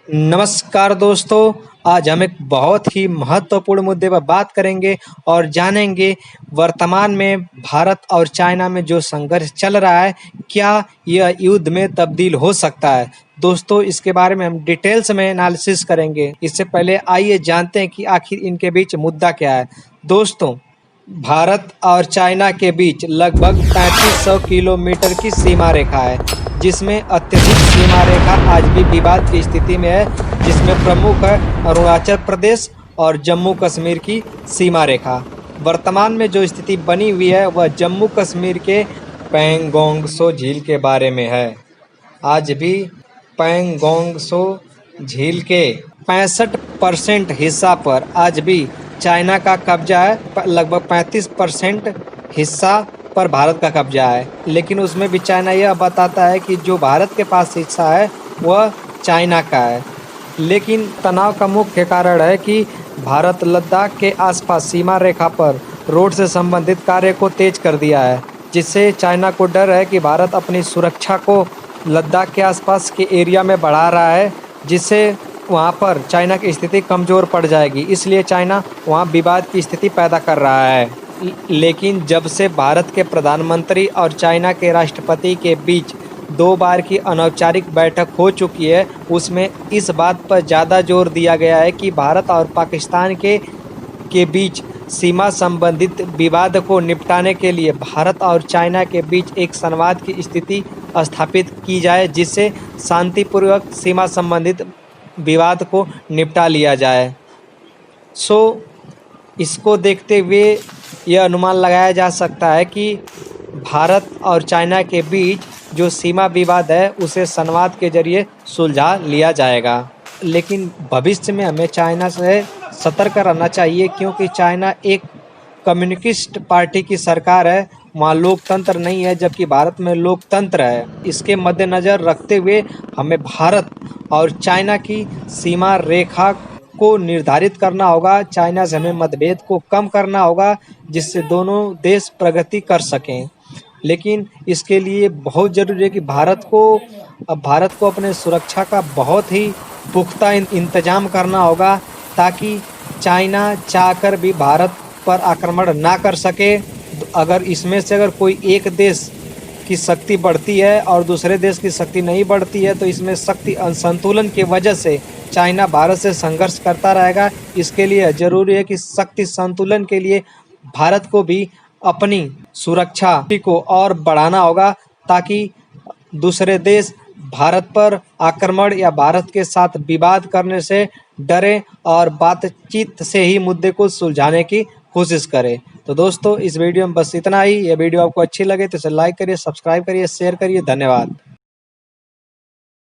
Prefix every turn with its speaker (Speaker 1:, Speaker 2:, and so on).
Speaker 1: नमस्कार दोस्तों। आज हम एक बहुत ही महत्वपूर्ण मुद्दे पर बात करेंगे और जानेंगे वर्तमान में भारत और चाइना में जो संघर्ष चल रहा है, क्या यह युद्ध में तब्दील हो सकता है। दोस्तों, इसके बारे में हम डिटेल्स में एनालिसिस करेंगे। इससे पहले आइए जानते हैं कि आखिर इनके बीच मुद्दा क्या है। दोस्तों, भारत और चाइना के बीच लगभग 3500 किलोमीटर की सीमा रेखा है, जिसमें अत्यधिक सीमा रेखा आज भी विवाद की स्थिति में है, जिसमें प्रमुख है अरुणाचल प्रदेश और जम्मू कश्मीर की सीमा रेखा। वर्तमान में जो स्थिति बनी हुई है वह जम्मू कश्मीर के पैंगोंग त्सो झील के बारे में है। आज भी पैंगोंग त्सो झील के 65% हिस्सा पर आज भी चाइना का कब्जा है। लगभग 35% हिस्सा पर भारत का कब्जा है, लेकिन उसमें भी चाइना यह बताता है कि जो भारत के पास हिस्सा है वह चाइना का है। लेकिन तनाव का मुख्य कारण है कि भारत लद्दाख के आसपास सीमा रेखा पर रोड से संबंधित कार्य को तेज कर दिया है, जिससे चाइना को डर है कि भारत अपनी सुरक्षा को लद्दाख के आसपास के एरिया में बढ़ा रहा है, जिससे वहाँ पर चाइना की स्थिति कमज़ोर पड़ जाएगी। इसलिए चाइना वहाँ विवाद की स्थिति पैदा कर रहा है। लेकिन जब से भारत के प्रधानमंत्री और चाइना के राष्ट्रपति के बीच 2 बार की अनौपचारिक बैठक हो चुकी है, उसमें इस बात पर ज़्यादा जोर दिया गया है कि भारत और पाकिस्तान के बीच सीमा संबंधित विवाद को निपटाने के लिए भारत और चाइना के बीच एक संवाद की स्थिति स्थापित की जाए, जिससे शांतिपूर्वक सीमा संबंधित विवाद को निपटा लिया जाए। इसको देखते हुए यह अनुमान लगाया जा सकता है कि भारत और चाइना के बीच जो सीमा विवाद है उसे संवाद के जरिए सुलझा लिया जाएगा। लेकिन भविष्य में हमें चाइना से सतर्क रहना चाहिए, क्योंकि चाइना एक कम्युनिस्ट पार्टी की सरकार है, वहाँ लोकतंत्र नहीं है, जबकि भारत में लोकतंत्र है। इसके मद्देनज़र रखते हुए हमें भारत और चाइना की सीमा रेखा को निर्धारित करना होगा। चाइना से हमें मतभेद को कम करना होगा, जिससे दोनों देश प्रगति कर सकें। लेकिन इसके लिए बहुत ज़रूरी है कि भारत को अपने सुरक्षा का बहुत ही पुख्ता इंतजाम करना होगा, ताकि चाइना चाहकर भी भारत पर आक्रमण ना कर सके। अगर इसमें से अगर कोई एक देश की शक्ति बढ़ती है और दूसरे देश की शक्ति नहीं बढ़ती है, तो इसमें शक्ति असंतुलन की वजह से चाइना भारत से संघर्ष करता रहेगा। इसके लिए ज़रूरी है कि शक्ति संतुलन के लिए भारत को भी अपनी सुरक्षा को और बढ़ाना होगा, ताकि दूसरे देश भारत पर आक्रमण या भारत के साथ विवाद करने से डरे और बातचीत से ही मुद्दे को सुलझाने की कोशिश करें। तो दोस्तों, इस वीडियो में बस इतना ही। यह वीडियो आपको अच्छी लगे तो इसे लाइक करिए, सब्सक्राइब करिए, शेयर करिए। धन्यवाद।